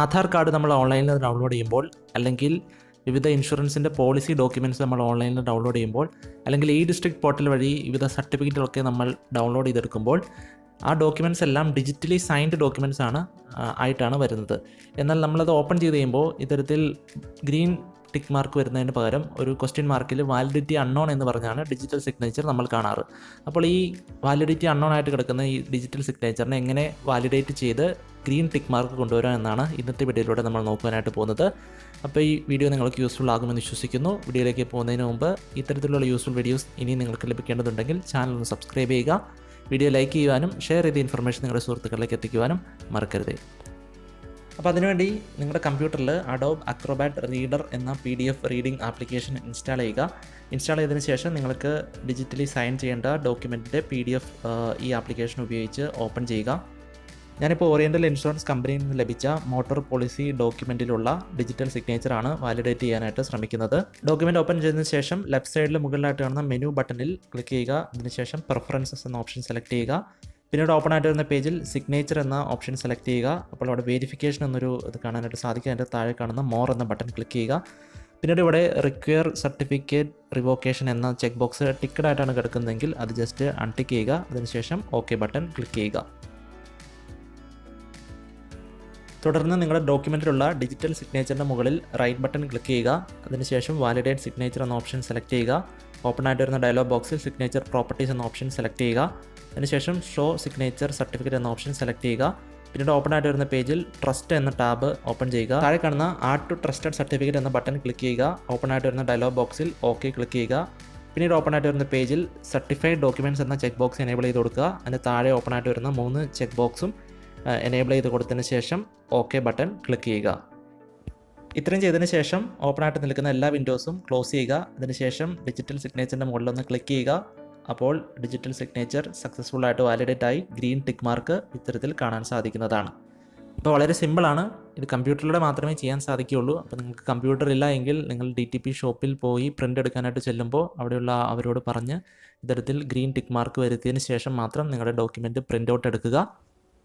Aadhaar card നമ്മൾ ഓൺലൈനിൽ download ചെയ്യുമ്പോൾ, അല്ലെങ്കിൽ വിവിധ ഇൻഷുറൻസിൻ്റെ പോളിസി ഡോക്യുമെൻറ്റ്സ് നമ്മൾ ഓൺലൈനിൽ ഡൗൺലോഡ് ചെയ്യുമ്പോൾ, അല്ലെങ്കിൽ ഈ ഡിസ്ട്രിക്ട് പോർട്ടൽ വഴി വിവിധ സർട്ടിഫിക്കറ്റുകളൊക്കെ നമ്മൾ ഡൗൺലോഡ് ചെയ്തെടുക്കുമ്പോൾ ആ ഡോക്യുമെൻറ്റ്സ് എല്ലാം ഡിജിറ്റലി സൈൻഡ് ഡോക്യുമെൻറ്റ്സ് ആയിട്ടാണ് വരുന്നത്. എന്നാൽ നമ്മളത് ഓപ്പൺ ചെയ്ത് കഴിയുമ്പോൾ ഇത്തരത്തിൽ ഗ്രീൻ ടിക്ക് മാർക്ക് വരുന്നതിന് പകരം ഒരു ക്വസ്റ്റ്യൻ മാർക്കിൽ വാലിഡിറ്റി അൺനോൺ എന്ന് പറഞ്ഞാണ് ഡിജിറ്റൽ സിഗ്നേച്ചർ നമ്മൾ കാണാറ്. അപ്പോൾ ഈ വാലിഡിറ്റി അൺനോൺ ആയിട്ട് കിടക്കുന്ന ഈ ഡിജിറ്റൽ സിഗ്നേച്ചറിനെ എങ്ങനെ വാലിഡേറ്റ് ചെയ്ത് ഗ്രീൻ ടിക്ക് മാർക്ക് കൊണ്ടുവരാം എന്നാണ് ഇന്നത്തെ വീഡിയോയിലൂടെ നമ്മൾ നോക്കാനായിട്ട് പോകുന്നത്. അപ്പോൾ ഈ വീഡിയോ നിങ്ങൾക്ക് യൂസ്ഫുൾ ആകുമെന്ന് വിശ്വസിക്കുന്നു. വീഡിയോയിലേക്ക് പോകുന്നതിന് മുമ്പ് ഇത്തരത്തിലുള്ള യൂസ്ഫുൾ വീഡിയോസ് ഇനി നിങ്ങൾക്ക് ലഭിക്കേണ്ടതുണ്ടെങ്കിൽ ചാനൽ ഒന്ന് സബ്സ്ക്രൈബ് ചെയ്യുക, വീഡിയോ ലൈക്ക് ചെയ്യുവാനും ഷെയർ ചെയ്ത ഇൻഫർമേഷൻ നിങ്ങളുടെ സുഹൃത്തുക്കളിലേക്ക് എത്തിക്കുവാനും മറക്കരുത്. അപ്പോൾ അതിനുവേണ്ടി നിങ്ങളുടെ കമ്പ്യൂട്ടറിൽ അഡോബ് അക്രോബാറ്റ് റീഡർ എന്ന PDF റീഡിംഗ് ആപ്ലിക്കേഷൻ ഇൻസ്റ്റാൾ ചെയ്യുക. ഇൻസ്റ്റാൾ ചെയ്തതിന് ശേഷം നിങ്ങൾക്ക് ഡിജിറ്റലി സൈൻ ചെയ്യേണ്ട ഡോക്യുമെൻറ്റിൻ്റെ PDF ഈ ആപ്ലിക്കേഷൻ ഉപയോഗിച്ച് ഓപ്പൺ ചെയ്യുക. ഞാനിപ്പോൾ ഓറിയൻ്റൽ ഇൻഷുറൻസ് കമ്പനിയിൽ നിന്ന് ലഭിച്ച മോട്ടോർ പോളിസി ഡോക്യുമെൻറ്റിലുള്ള ഡിജിറ്റൽ സിഗ്നേച്ചറാണ് വാലിഡേറ്റ് ചെയ്യാനായിട്ട് ശ്രമിക്കുന്നത്. ഡോക്യുമെൻറ്റ് ഓപ്പൺ ചെയ്തതിന് ശേഷം ലെഫ്റ്റ് സൈഡിൽ മുകളിലായിട്ട് കാണുന്ന മെനു ബട്ടണിൽ ക്ലിക്ക് ചെയ്യുക. അതിനുശേഷം പ്രിഫറൻസസ് എന്ന ഓപ്ഷൻ സെലക്ട് ചെയ്യുക. പിന്നീട് ഓപ്പൺ ആയിട്ട് വരുന്ന പേജിൽ സിഗ്നേച്ചർ എന്ന ഓപ്ഷൻ സെലക്ട് ചെയ്യുക. അപ്പോൾ അവിടെ വെരിഫിക്കേഷൻ എന്നൊരു ഇത് കാണാനായിട്ട് സാധിക്കും. അതിൻ്റെ താഴെ കാണുന്ന മോർ എന്ന ബട്ടൺ ക്ലിക്ക് ചെയ്യുക. പിന്നീട് ഇവിടെ റിക്വയർ സർട്ടിഫിക്കറ്റ് റിവോക്കേഷൻ എന്ന ചെക്ക് ബോക്സ് ടിക്കഡ് ആയിട്ടാണ് കിടക്കുന്നതെങ്കിൽ അത് ജസ്റ്റ് അൺടിക്ക് ചെയ്യുക. അതിനുശേഷം ഓക്കെ ബട്ടൺ ക്ലിക്ക് ചെയ്യുക. തുടർന്ന് നിങ്ങളുടെ ഡോക്യുമെൻറ്റിലുള്ള ഡിജിറ്റൽ സിഗ്നേച്ചറിൻ്റെ മുകളിൽ റൈറ്റ് ബട്ടൺ ക്ലിക്ക് ചെയ്യുക. അതിനുശേഷം വാലിഡേറ്റ് സിഗ്നേച്ചർ എന്ന ഓപ്ഷൻ സെലക്ട് ചെയ്യുക. ഓപ്പൺ ആയിട്ട് വരുന്ന ഡയലോഗ് ബോക്സിൽ സിഗ്നേച്ചർ പ്രോപ്പർട്ടീസ് എന്ന ഓപ്ഷൻ സെലക്ട് ചെയ്യുക. അതിനുശേഷം ഷോ സിഗ്നേച്ചർ സർട്ടിഫിക്കറ്റ് എന്ന ഓപ്ഷൻ സെലക്ട് ചെയ്യുക. പിന്നീട് ഓപ്പൺ ആയിട്ട് വരുന്ന പേജിൽ ട്രസ്റ്റ് എന്ന ടാബ് ഓപ്പൺ ചെയ്യുക. താഴെ കാണുന്ന ആഡ് ടു ട്രസ്റ്റഡ് സർട്ടിഫിക്കറ്റ് എന്ന ബട്ടൺ ക്ലിക്ക് ചെയ്യുക. ഓപ്പൺ ആയിട്ട് വരുന്ന ഡയലോഗ് ബോക്സിൽ ഓക്കെ ക്ലിക്ക് ചെയ്യുക. പിന്നീട് ഓപ്പൺ ആയിട്ട് വരുന്ന പേജിൽ സർട്ടിഫൈഡ് ഡോക്യുമെൻറ്റ്സ് എന്ന ചെക്ക് ബോക്സ് എനേബിൾ ചെയ്ത് കൊടുക്കുക. അതിന് താഴെ ഓപ്പൺ ആയിട്ട് വരുന്ന 3 ചെക്ക് ബോക്സും എനേബിൾ ചെയ്ത് കൊടുത്തതിന് ശേഷം ഓക്കെ ബട്ടൺ ക്ലിക്ക് ചെയ്യുക. ഇത്രയും ചെയ്തതിന് ശേഷം ഓപ്പൺ ആയിട്ട് നിൽക്കുന്ന എല്ലാ വിൻഡോസും ക്ലോസ് ചെയ്യുക. അതിനുശേഷം ഡിജിറ്റൽ സിഗ്നേച്ചറിൻ്റെ മുകളിലൊന്ന് ക്ലിക്ക് ചെയ്യുക. അപ്പോൾ ഡിജിറ്റൽ സിഗ്നേച്ചർ സക്സസ്ഫുൾ ആയിട്ട് വാലിഡേറ്റ് ആയി ഗ്രീൻ ടിക്ക് മാർക്ക് ഇത്തരത്തിൽ കാണാൻ സാധിക്കുന്നതാണ്. ഇപ്പോൾ വളരെ സിമ്പിളാണ്. ഇത് കമ്പ്യൂട്ടറിലൂടെ മാത്രമേ ചെയ്യാൻ സാധിക്കുകയുള്ളൂ. അപ്പോൾ നിങ്ങൾക്ക് കമ്പ്യൂട്ടർ ഇല്ല എങ്കിൽ നിങ്ങൾ DTP ഷോപ്പിൽ പോയി പ്രിൻ്റ് എടുക്കാനായിട്ട് ചെല്ലുമ്പോൾ അവിടെയുള്ള അവരോട് പറഞ്ഞ് ഇത്തരത്തിൽ ഗ്രീൻ ടിക്ക് മാർക്ക് വരുത്തിയതിന് ശേഷം മാത്രം നിങ്ങളുടെ ഡോക്യുമെൻറ്റ് പ്രിൻ്റ് ഔട്ട് എടുക്കുക.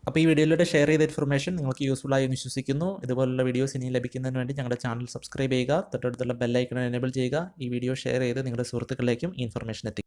അപ്പോൾ ഈ വീഡിയോയിലൂടെ ഷെയർ ചെയ്ത ഇൻഫർമേഷൻ നിങ്ങൾക്ക് യൂസ്ഫുൾ ആയി എന്ന് വിശ്വസിക്കുന്നു. ഇതുപോലുള്ള വീഡിയോസ് ഇനി ലഭിക്കുന്നതിന് വേണ്ടി ഞങ്ങളുടെ ചാനൽ സബ്സ്ക്രൈബ് ചെയ്യുക, തൊട്ടടുത്തുള്ള ബെൽ ഐക്കൺ എനേബിൾ ചെയ്യുക. ഈ വീഡിയോ ഷെയർ ചെയ്ത് നിങ്ങളുടെ സുഹൃത്തുക്കളിലേക്കും ഇൻഫർമേഷൻ എത്തിക്കുക.